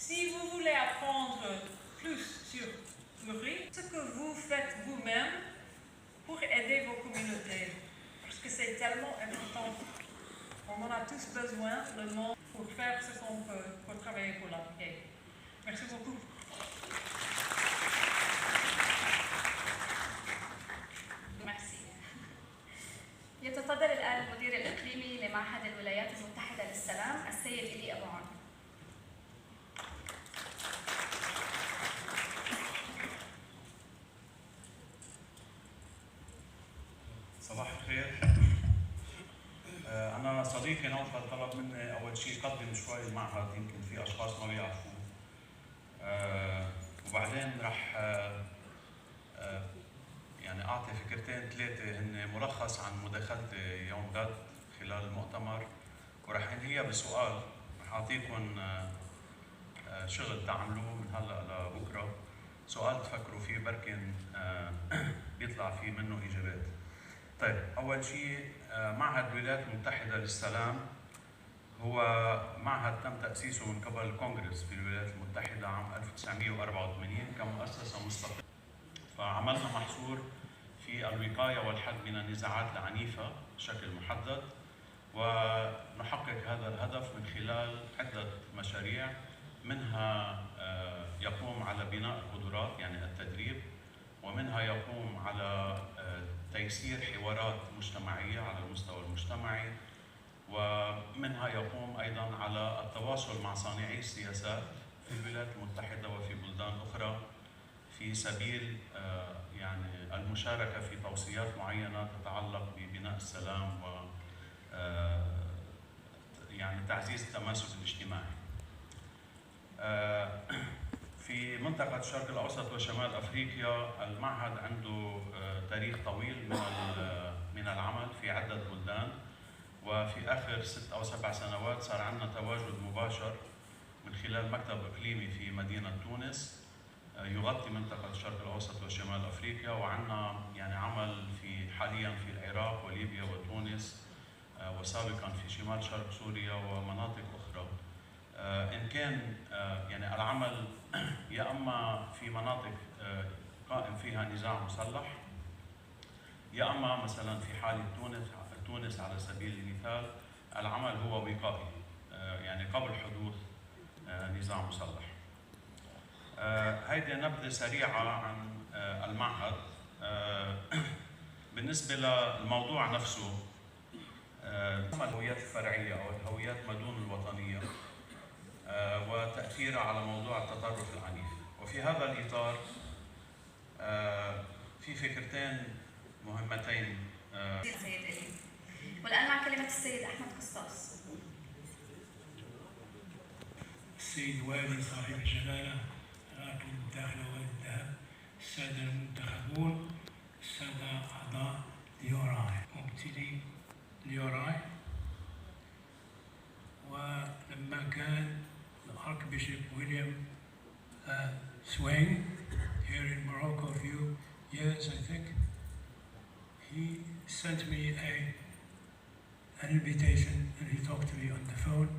Si vous voulez apprendre plus sur Uri, ce que vous faites vous-même pour aider vos communautés, parce que c'est tellement important. On en a tous besoin, le monde, pour faire ce qu'on peut, pour travailler pour la paix. Merci beaucoup. Merci. يتفضل الآن المدير الإقليمي لمعهد الولايات المتحدة للسلام السيد إلي أبو عون. صباح الخير. أنا صديقي نوفل طلب مني أول شيء قدم شوي المعهد، يمكن في أشخاص ما بيعرفوه. وبعدين رح يعني أعطي فكرتين ثلاثة هن ملخص عن مداخلتي يوم غد خلال المؤتمر، ورح انهيها بسؤال رح أعطيكم شغل تعملوه من هلا لبكره، سؤال تفكروا فيه بركن بيطلع فيه منه إجابات. طيب، أول شيء معهد الولايات المتحدة للسلام هو معهد تم تأسيسه من قبل الكونغرس في الولايات المتحدة عام 1984 كمؤسسة مستقلة. فعملنا محصور في الوقاية والحد من النزاعات العنيفة بشكل محدد، ونحقق هذا الهدف من خلال عدة مشاريع، منها يقوم على بناء القدرات يعني التدريب، ومنها يقوم على تيسير حوارات مجتمعية على المستوى المجتمعي، ومنها يقوم أيضاً على التواصل مع صانعي السياسات في الولايات المتحدة وفي بلدان أخرى في سبيل يعني المشاركة في توصيات معينة تتعلق ببناء السلام و يعني تعزيز التماسك الاجتماعي. في منطقة الشرق الأوسط وشمال أفريقيا المعهد عنده تاريخ طويل من العمل في عدة بلدان، وفي آخر 6 أو 7 سنوات صار عندنا تواجد مباشر من خلال مكتب إقليمي في مدينة تونس يغطي منطقة الشرق الأوسط وشمال أفريقيا، وعندنا يعني عمل حاليا في العراق وليبيا وتونس، وسابقا في شمال شرق سوريا ومناطق أخرى. إن كان يعني العمل يا أما في مناطق قائم فيها نزاع مسلح، يا أما مثلا في حالة تونس على سبيل المثال العمل هو وقائي يعني قبل حدوث نزاع مسلح. هيدي نبذة سريعة عن المعهد. بالنسبة للموضوع نفسه، الهويات الفرعية أو الهويات ما دون الوطنية وتأثيرها على موضوع التطرف العنيف. وفي هذا الإطار في فكرتين مهمتين. سيد إلي. والآن مع كلمة السيد أحمد قسطاس. السيد والي صاحب الجلالة، راكب الداخل والذهب، السادة المنتخبون، السادة أعضاء اليوراي، ممثلي اليوراي. ولما كان الأركبيشوب ويليام Swing here in Morocco a few years, I think, he sent me an invitation and he talked to me on the phone.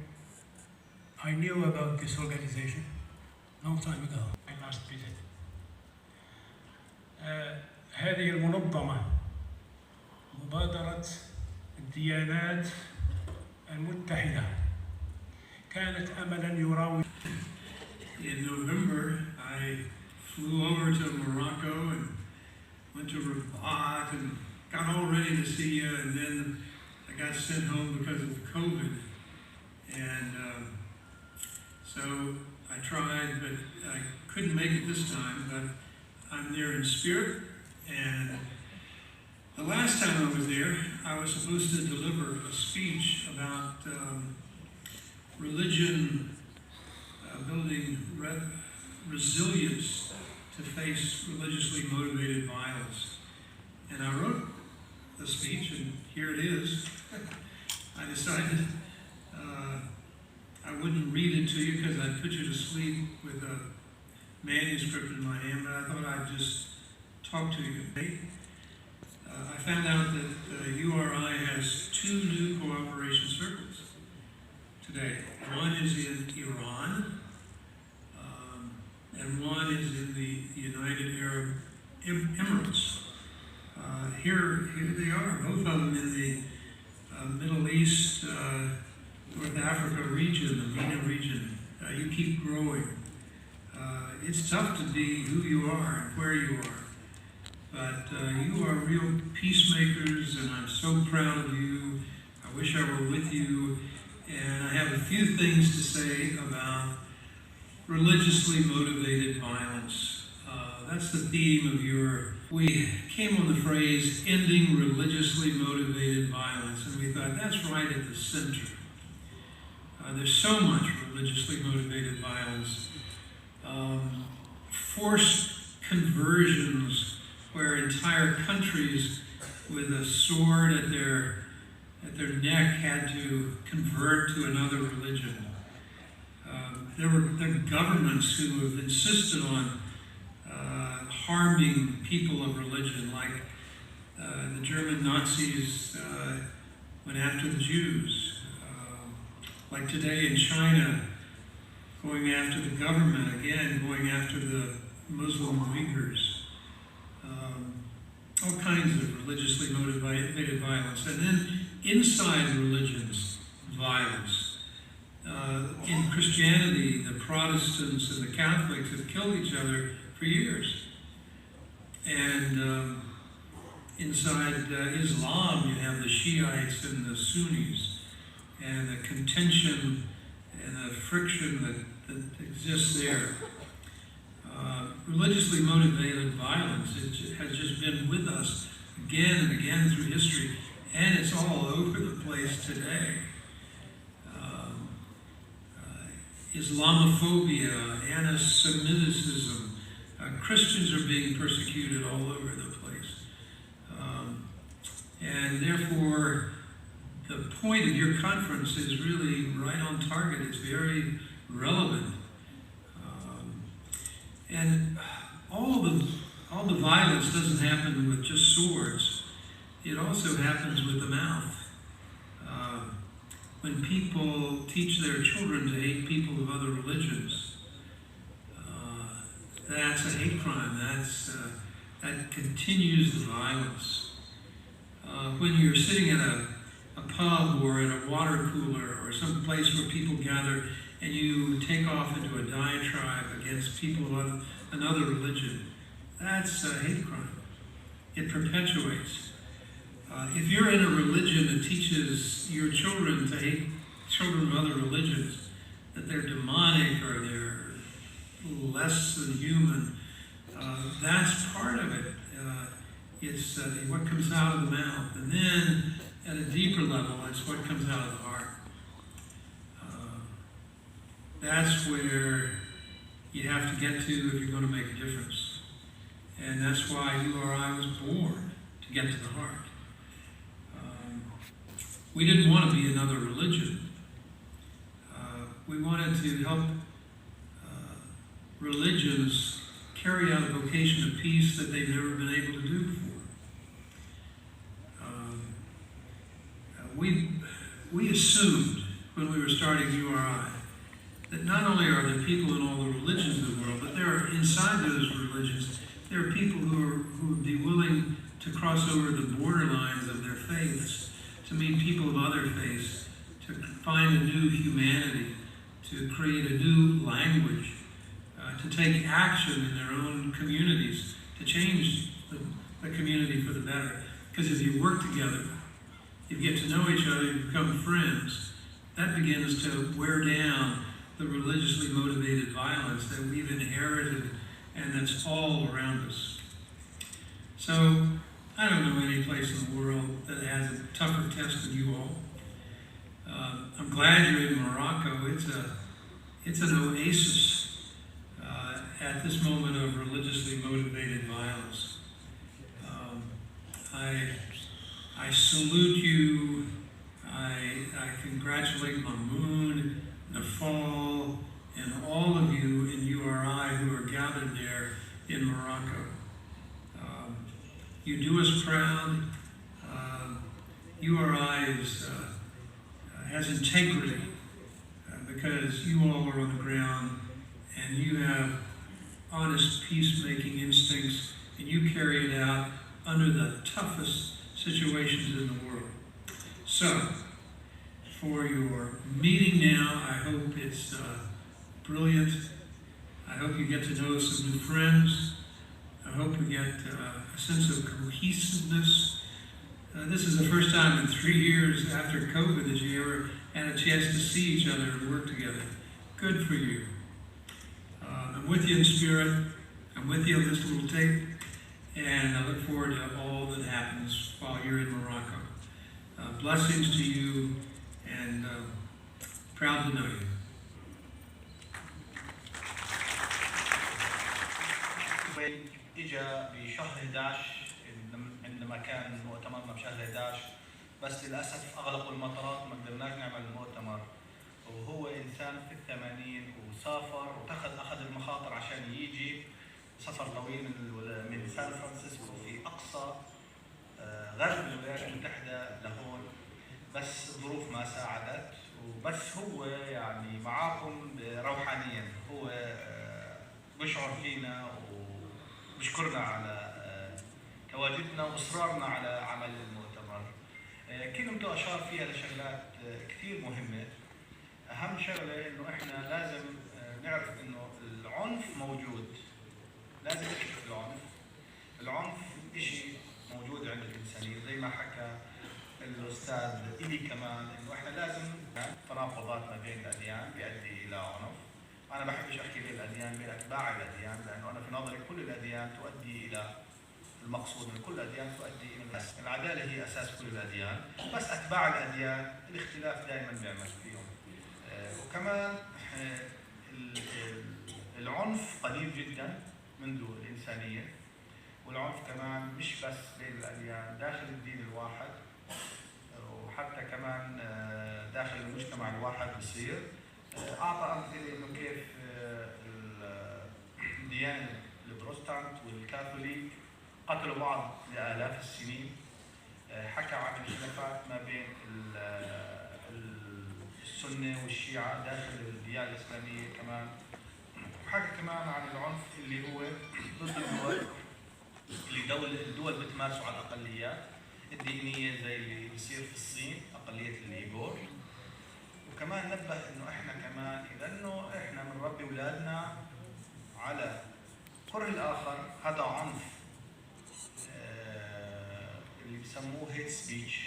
I knew about this organization long time ago. I last visit. هذه المنظمة مبادرة الديانات المتحدة كانت أملاً يراوي. In November, I flew over to Morocco and went to Rabat and got all ready to see you, and then I got sent home because of COVID. And so I tried, but I couldn't make it this time, but I'm there in spirit. And the last time I was there, I was supposed to deliver a speech about religion building resilience to face religiously motivated violence. And I wrote the speech, and here it is. I decided I wouldn't read it to you because I'd put you to sleep with a manuscript in my hand, but I thought I'd just talk to you today. I found out that URI has 2 new cooperation circles today. One is in Iran, both of them in the Middle East, North Africa region, the MENA region. You keep growing. It's tough to be who you are and where you are, but you are real peacemakers, and I'm so proud of you. I wish I were with you, and I have a few things to say about religiously motivated violence. That's the theme of we came on the phrase, ending religiously motivated violence, and we thought that's right at the center. There's so much religiously motivated violence. Forced conversions where entire countries with a sword at their neck had to convert to another religion. There are governments who have insisted on harming people of religion, like the German Nazis went after the Jews. Like today in China, going after the government, again, going after the Muslim Uyghurs. All kinds of religiously motivated violence. And then inside religions, violence. In Christianity, the Protestants and the Catholics have killed each other for years. And inside Islam, you have the Shiites and the Sunnis, and the contention and the friction that exists there. Religiously motivated violence has just been with us again and again through history, and it's all over the place today. Islamophobia, anti-Semitism, Christians are being persecuted all over the place. And therefore, the point of your conference is really right on target. It's very relevant. And all the violence doesn't happen with just swords. It also happens with the mouth. When people teach their children to hate people of other religions, that's a hate crime. That continues the violence. When you're sitting at a pub or in a water cooler or some place where people gather and you take off into a diatribe against people of another religion, that's a hate crime. It perpetuates. If you're in a religion that teaches your children to hate children of other religions, that they're demonic or they're less than human, that's part of it. It's what comes out of the mouth. And then, at a deeper level, it's what comes out of the heart. That's where you have to get to if you're going to make a difference. And that's why URI was born, to get to the heart. We didn't want to be another religion. We wanted to help religions carry out a vocation of peace that they've never been able to do before. We assumed when we were starting URI that not only are there people in all the religions of the world, but there are inside those religions, there are people who would be willing to cross over the borderlines of their faiths, to meet people of other faiths, to find a new humanity, to create a new language, to take action in their own communities, to change the community for the better. Because if you work together, you get to know each other, you become friends, that begins to wear down the religiously motivated violence that we've inherited and that's all around us. So, I don't know any place in the world that has a tougher test than you all. I'm glad you're in Morocco. It's an oasis at this moment of religiously motivated violence. I salute you. I congratulate Mamoun, Nafal, and all of you in URI who are gathered there in Morocco. You do us proud. URI has integrity because you all are on the ground and you have honest peacemaking instincts and you carry it out under the toughest situations in the world. So, for your meeting now, I hope it's brilliant. I hope you get to know some new friends. I hope you get a sense of cohesiveness. This is the first time in 3 years after COVID that you ever had a chance to see each other and work together. Good for you. I'm with you in spirit. I'm with you on this little tape. And I look forward to all that happens while you're in Morocco. Blessings to you, and proud to know you. اجى بشهر 11 عندما كان مؤتمرنا بشهر 11 بس للاسف اغلقوا المطارات وما قدرناش نعمل المؤتمر. وهو انسان في الثمانين وسافر اخذ المخاطر عشان يجي سفر طويل من سان فرانسيسكو في اقصى غرب الولايات المتحده لهون، بس الظروف ما ساعدت. وبس هو يعني معاكم روحانيا، هو بيشعر فينا وبشكرنا على تواجدنا واصرارنا على عمل المؤتمر. كلمته اشار فيها لشغلات كثير مهمه. اهم شغله انه احنا لازم نعرف انه العنف موجود، لازم نكشف العنف. العنف شيء موجود عند الانسانيه، زي ما حكى الاستاذ إلي كمان انه احنا لازم تناقضات ما بين الاديان بيؤدي الى عنف. انا ما بحبش احكي بين الاديان، بين اتباع الاديان، لانه انا في نظري كل الاديان تؤدي الى المقصود، من كل الاديان تؤدي الى الناس. العداله هي اساس كل الاديان، بس اتباع الاديان الاختلاف دائما بيعمل فيهم. وكمان العنف قديم جدا منذ الانسانيه، والعنف كمان مش بس بين الاديان، داخل الدين الواحد وحتى كمان داخل المجتمع الواحد بصير. اعطى امثله انه كيف الديانه البروتستانت والكاثوليك قتلوا بعض لالاف السنين. حكى عن الخلافات ما بين السنه والشيعه داخل الديانه الاسلاميه كمان. وحكى كمان عن العنف اللي هو ضد الدول، اللي الدول بتمارسه على الاقليات الدينيه زي اللي بيصير في الصين، اقليه الايغور. وكمان نبه انه احنا كمان اذا انه احنا بنربي اولادنا على كره الاخر، هذا عنف اللي بسموه هيت سبيتش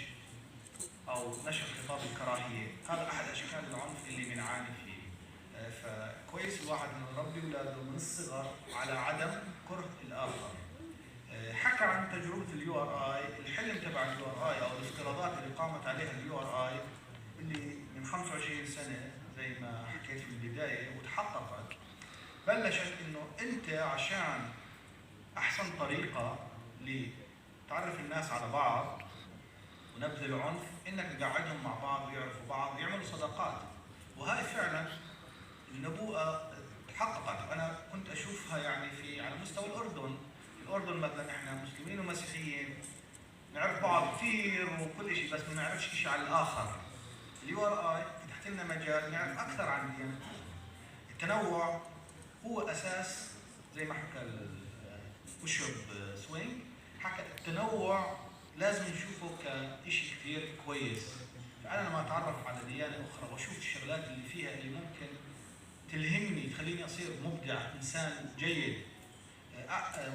او نشر خطاب الكراهيه. هذا احد اشكال العنف اللي بنعاني فيه. فكويس الواحد انه يربي اولاده من الصغر على عدم كره الاخر. حكى عن تجربه اليو ار اي، الحلم تبع اليو ار اي او الافتراضات اللي قامت عليها اليو ار اي اللي من 25 سنه زي ما حكيت في البدايه وتحققت. بلشت انه انت عشان احسن طريقه لتعرف الناس على بعض ونبذ العنف انك تقعدهم مع بعض ويعرفوا بعض ويعملوا صداقات. وهاي فعلا النبوءه تحققت. انا كنت اشوفها يعني على مستوى الاردن. الاردن مثلا احنا مسلمين ومسيحيين نعرف بعض كثير وكل شيء، بس ما نعرفش شيء عن الاخر. اليو ار اي فتحت لنا مجال نعرف اكثر عن ديانتنا. التنوع هو اساس، زي ما حكى بوشوب سوينج، حكى التنوع لازم نشوفه كشيء كثير كويس. فانا لما اتعرف على ديانه اخرى واشوف الشغلات اللي فيها اللي ممكن تلهمني تخليني اصير مبدع، انسان جيد.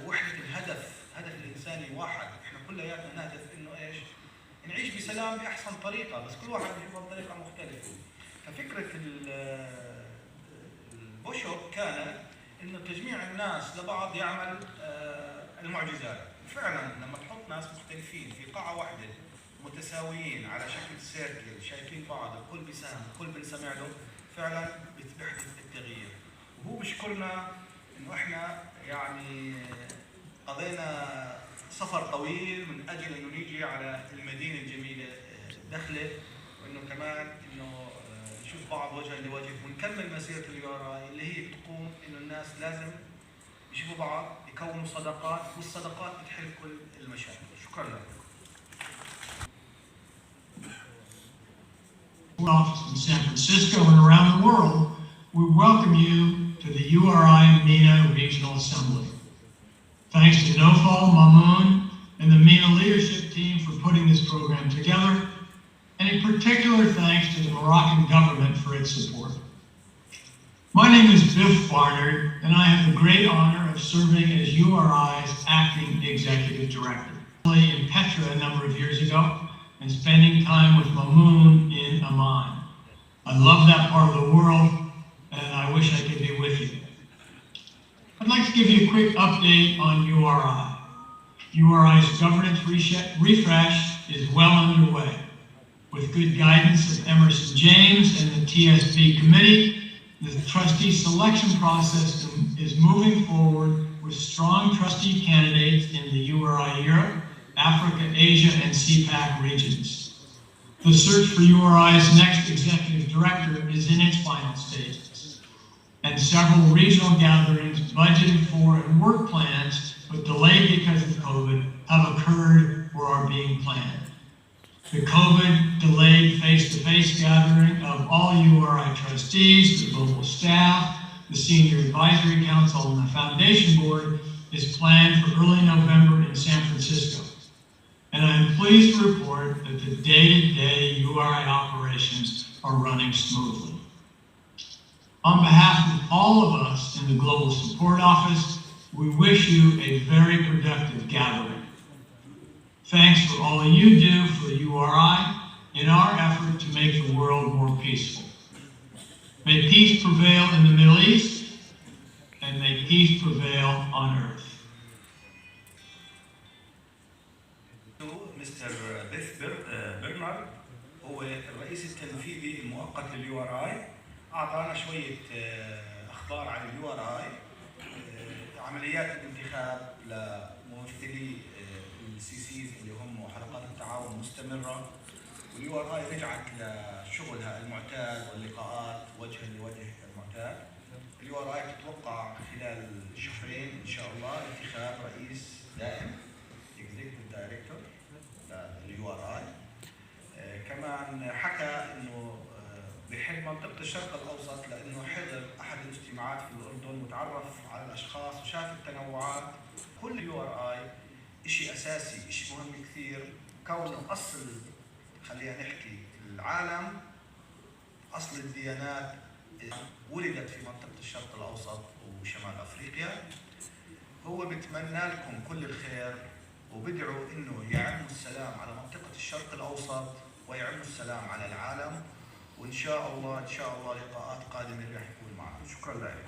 وحده الهدف، هدف الانساني واحد، احنا كلياتنا نهدف انه ايش؟ نعيش بسلام باحسن طريقه، بس كل واحد بيشوفها بطريقه مختلفه. ففكره البوشوب كانت انه تجميع الناس لبعض يعمل المعجزات. فعلا لما تحط ناس مختلفين في قاعه واحده متساويين على شكل سيركل شايفين بعض، الكل بيساهم، الكل بنسمع له، فعلا بيحدث التغيير. وهو بشكرنا انه احنا يعني قضينا سفر طويل من اجل انه نيجي على المدينه الجميله دخله، وانه كمان انه نشوف بعض وجها لوجه ونكمل مسيره اليوراي اللي هي بتقوم انه الناس لازم يشوفوا بعض، يكونوا صداقات، والصداقات بتحل كل المشاكل. شكرا لك. Office in San Francisco and around the world, we welcome you to the URI MENA Regional Assembly. Thanks to Nofal, Mamoun, and the MENA leadership team. team for putting this program together, and a particular thanks to the Moroccan government for its support. My name is Biff Barnard, and I have the great honor of serving as URI's acting executive director. In Petra a number of years ago, and spending time with Mamoun in Amman. I love that part of the world, and I wish I could be with you. I'd like to give you a quick update on URI. URI's governance refresh is well underway. With good guidance of Emerson James and the TSB committee, the trustee selection process is moving forward with strong trustee candidates in the URI Europe, Africa, Asia, and CPAC regions. The search for URI's next executive director is in its final stages, and several regional gatherings budgeted for and work plans, but delayed because of COVID, have occurred or are being planned. The COVID delayed face-to-face gathering of all URI trustees, the global staff, the Senior Advisory Council, and the Foundation Board is planned for early November in San Francisco. And I am pleased to report that the day-to-day URI operations are running smoothly. On behalf of all of us in the Global Support Office, we wish you a very productive gathering. Thanks for all you do for URI in our effort to make the world more peaceful. May peace prevail in the Middle East, and may peace prevail on earth. مستر بيف برنارد هو الرئيس التنفيذي المؤقت لليو ار اي. اعطانا شويه اخبار عن اليو ار اي، عمليات الانتخاب لممثلي السيسيز اللي هم حلقات التعاون مستمره، واليو ار اي رجعت لشغلها المعتاد واللقاءات وجها لوجه المعتاد. اليو ار اي تتوقع خلال شهرين ان شاء الله انتخاب رئيس دائم executive director لليو ار اي. كمان حكى انه بحب منطقه الشرق الاوسط لانه حضر احد الاجتماعات في الاردن وتعرف على الاشخاص وشاف التنوعات. كل يو ار اي شيء اساسي، شيء مهم كثير، كونه اصل خلينا نحكي العالم، اصل الديانات ولدت في منطقه الشرق الاوسط وشمال افريقيا. هو بتمنى لكم كل الخير وبدعو انه يعم السلام على منطقه الشرق الاوسط ويعم السلام على العالم، وان شاء الله لقاءات قادمه راح يكون معنا. شكرا لكم.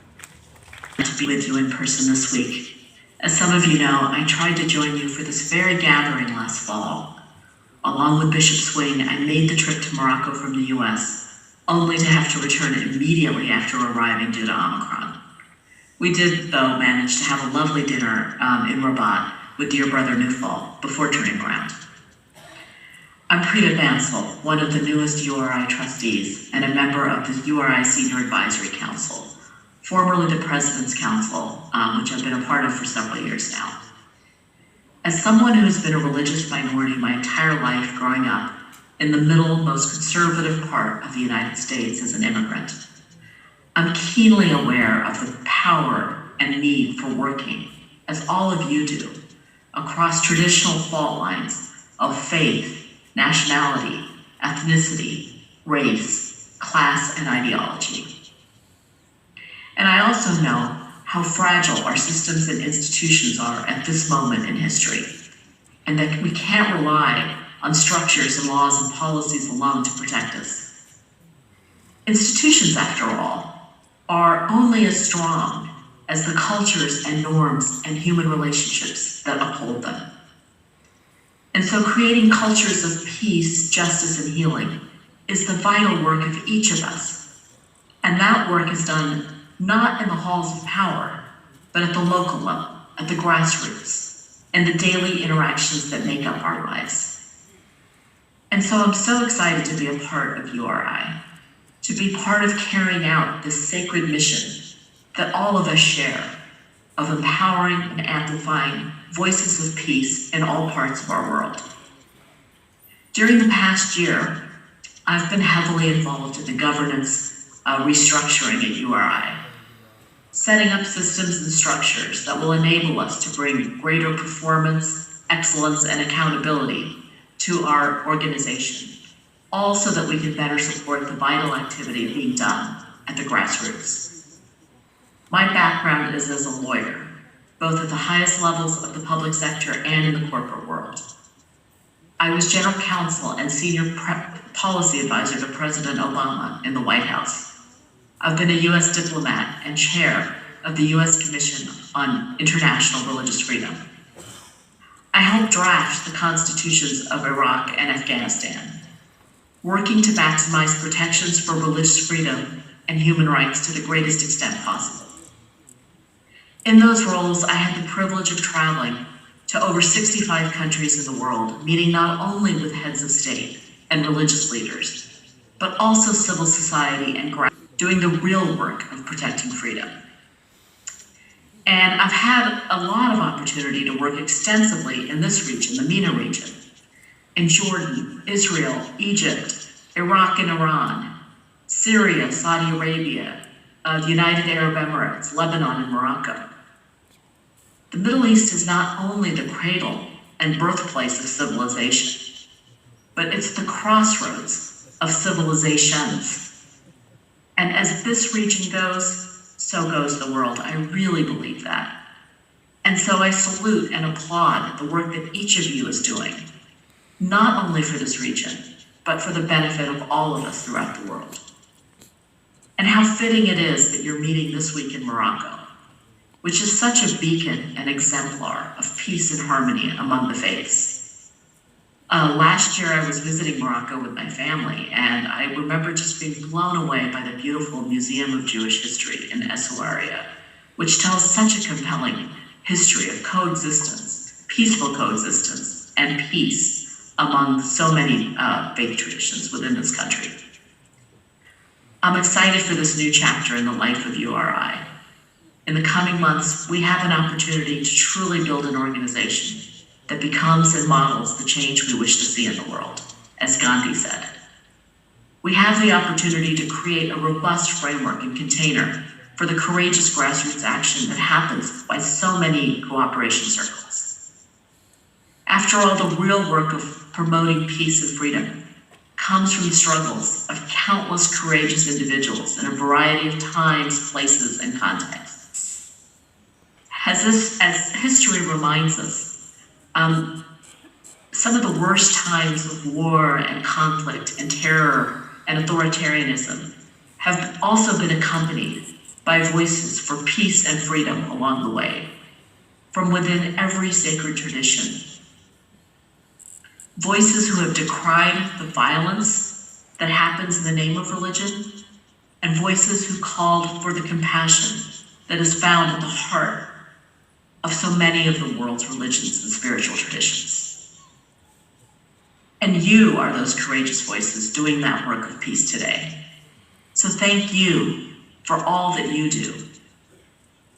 To be with you in person this week. As some of you know, I tried to join you for this very gathering last fall. Along with Bishop Swing, I made the trip to Morocco from the US, only to have to return immediately after arriving due to Omicron. We did, though, manage to have a lovely dinner in Rabat with dear brother Newfall before turning around. I'm Preeta Bansal, one of the newest URI trustees and a member of the URI Senior Advisory Council, formerly the President's Council, which I've been a part of for several years now. As someone who has been a religious minority my entire life growing up in the middle, most conservative part of the United States as an immigrant, I'm keenly aware of the power and need for working, as all of you do, across traditional fault lines of faith, nationality, ethnicity, race, class, and ideology. And I also know how fragile our systems and institutions are at this moment in history, and that we can't rely on structures and laws and policies alone to protect us. Institutions, after all, are only as strong as the cultures and norms and human relationships that uphold them. And so creating cultures of peace, justice, and healing is the vital work of each of us. And that work is done not in the halls of power, but at the local level, at the grassroots, and the daily interactions that make up our lives. And so I'm so excited to be a part of URI, to be part of carrying out this sacred mission that all of us share, of empowering and amplifying voices of peace in all parts of our world. During the past year, I've been heavily involved in the governance restructuring at URI, setting up systems and structures that will enable us to bring greater performance, excellence, and accountability to our organization, all so that we can better support the vital activity being done at the grassroots. My background is as a lawyer, both at the highest levels of the public sector and in the corporate world. I was general counsel and senior policy advisor to President Obama in the White House. I've been a U.S. diplomat and chair of the U.S. Commission on International Religious Freedom. I helped draft the constitutions of Iraq and Afghanistan, working to maximize protections for religious freedom and human rights to the greatest extent possible. In those roles, I had the privilege of traveling to over 65 countries in the world, meeting not only with heads of state and religious leaders, but also civil society and doing the real work of protecting freedom. And I've had a lot of opportunity to work extensively in this region, the MENA region, in Jordan, Israel, Egypt, Iraq and Iran, Syria, Saudi Arabia, the United Arab Emirates, Lebanon, and Morocco. The Middle East is not only the cradle and birthplace of civilization, but it's the crossroads of civilizations. And as this region goes, so goes the world. I really believe that. And so I salute and applaud the work that each of you is doing, not only for this region, but for the benefit of all of us throughout the world. And how fitting it is that you're meeting this week in Morocco, which is such a beacon and exemplar of peace and harmony among the faiths. Last year I was visiting Morocco with my family, and I remember just being blown away by the beautiful Museum of Jewish History in Essaouira, which tells such a compelling history of coexistence, peaceful coexistence, and peace among so many faith traditions within this country. I'm excited for this new chapter in the life of URI. In the coming months, we have an opportunity to truly build an organization that becomes and models the change we wish to see in the world, as Gandhi said. We have the opportunity to create a robust framework and container for the courageous grassroots action that happens by so many cooperation circles. After all, the real work of promoting peace and freedom comes from the struggles of countless courageous individuals in a variety of times, places, and contexts. As history reminds us, some of the worst times of war and conflict and terror and authoritarianism have also been accompanied by voices for peace and freedom along the way, from within every sacred tradition. Voices who have decried the violence that happens in the name of religion, and voices who called for the compassion that is found at the heart of so many of the world's religions and spiritual traditions. And you are those courageous voices doing that work of peace today. So thank you for all that you do.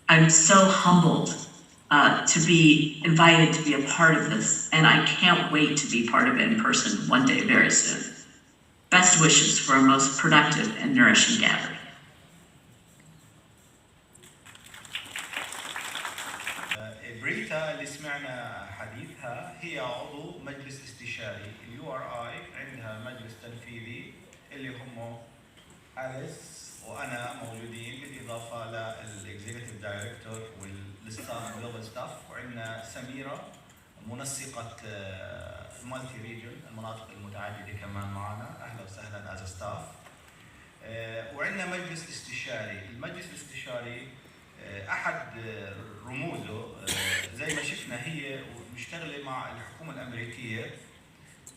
I'm so humbled to be invited to be a part of this, and I can't wait to be part of it in person one day very soon. Best wishes for a most productive and nourishing gathering. بريتا اللي سمعنا حديثها هي عضو مجلس استشاري URI، عندها مجلس تنفيذي اللي هم أليس وأنا موجودين، بالإضافة للإكزيكتيف دايركتور والستاف جلوبال ستاف، وعندنا سميرة منسقة مالتي ريجن المناطق المتعددة كمان معنا، أهلا وسهلا از ستاف. وعندنا مجلس استشاري. المجلس الاستشاري أحد رموزه زي ما شفنا هي مشتغلة مع الحكومة الأمريكية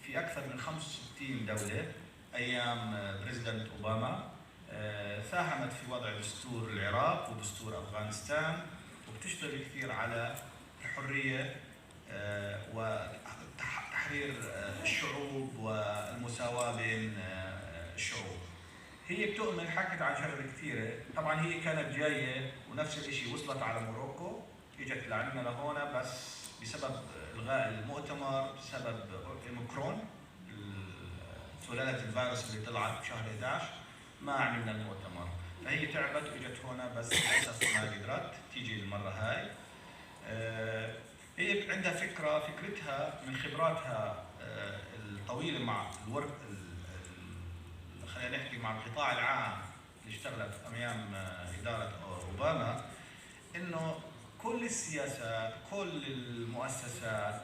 في أكثر من 65 دولة أيام بريزيدنت أوباما. ساهمت في وضع دستور العراق ودستور أفغانستان، وبتشتغل كثير على الحرية وتحرير الشعوب والمساواة بين الشعوب. هي بتؤمن، حكت عن شغله كثيره، طبعا هي كانت جايه ونفس الشيء وصلت على موروكو، اجت لعندنا لهون بس بسبب الغاء المؤتمر بسبب اوميكرون سلاله الفيروس اللي طلعت بشهر 11 ما عملنا المؤتمر، فهي تعبت واجت هون بس للاسف ما قدرت تيجي المره هاي. هي عندها فكرتها من خبراتها الطويله مع الورك خلينا نحكي مع القطاع العام اللي اشتغلت ايام اداره اوباما، انه كل السياسات، كل المؤسسات،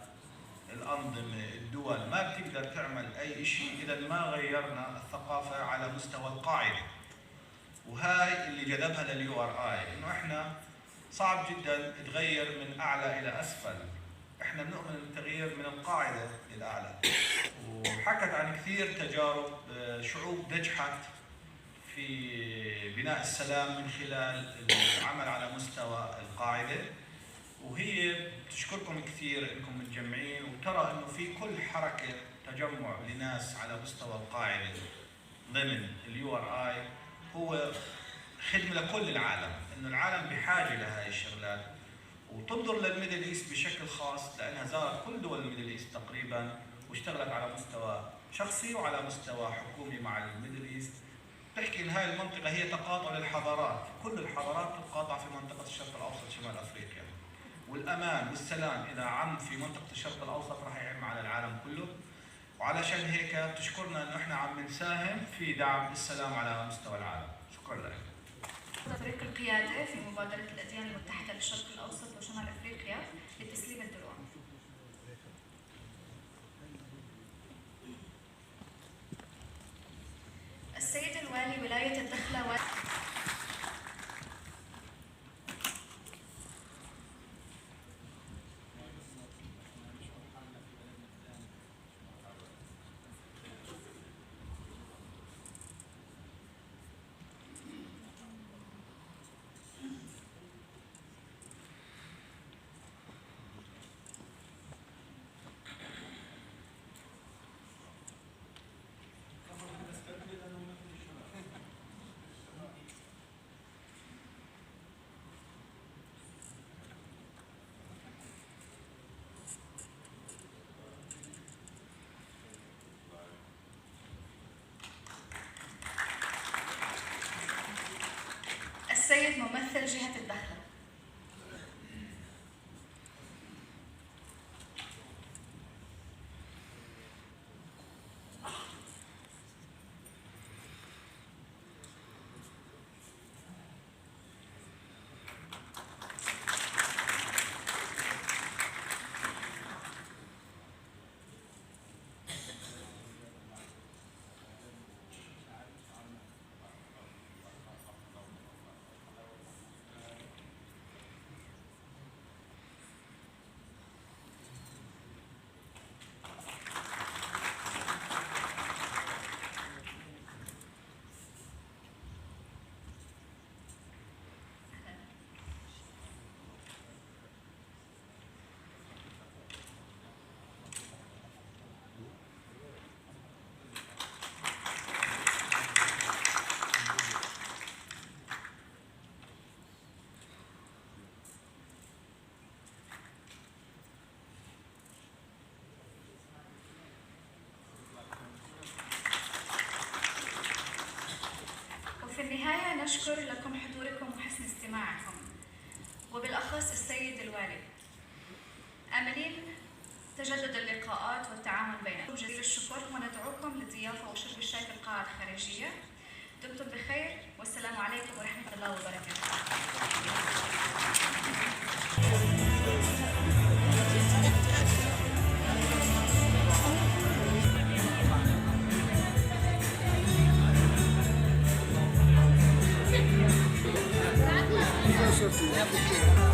الأنظمة، الدول ما بتقدر تعمل أي شيء إذا ما غيرنا الثقافة على مستوى القاعدة. وهاي اللي جذبها للURI، إنه إحنا صعب جدا تغير من أعلى إلى أسفل، إحنا بنؤمن التغيير من القاعدة للأعلى. وحكت عن كثير تجارب شعوب نجحت في بناء السلام من خلال العمل على مستوى القاعدة، وهي بتشكركم كثير انكم متجمعين، وترى انه في كل حركه تجمع لناس على مستوى القاعده ضمن الURI هو خدمه لكل العالم، انه العالم بحاجه لهي الشغلات، وتنظر للميدل ايست بشكل خاص لانها زارت كل دول الميدل ايست تقريبا، واشتغلت على مستوى شخصي وعلى مستوى حكومي مع الميدل ايست. تحكي ان هاي المنطقه هي تقاطع للحضارات، كل الحضارات تتقاطع في منطقه الشرق الاوسط شمال افريقيا، والأمان والسلام إذا عم في منطقة الشرق الأوسط راح يعم على العالم كله. وعلشان هيك بتشكرنا إنه إحنا عم نساهم في دعم السلام على مستوى العالم. شكرا لك. فريق القيادة في مبادرة الاديان المتحدة للشرق الأوسط وشمال أفريقيا لتسليم الدروع. السيد الوالي ولاية الدخلة السيد ممثل جهة الدخلة. في النهاية نشكر لكم حضوركم وحسن استماعكم، وبالأخص السيد الوالي. آملين تجدد اللقاءات والتعاون بيننا. جزيل الشكر وندعوكم للضيافة وشرب الشاي في القاعة الخارجية. دمتم بخير والسلام عليكم ورحمة الله وبركاته. Gracias.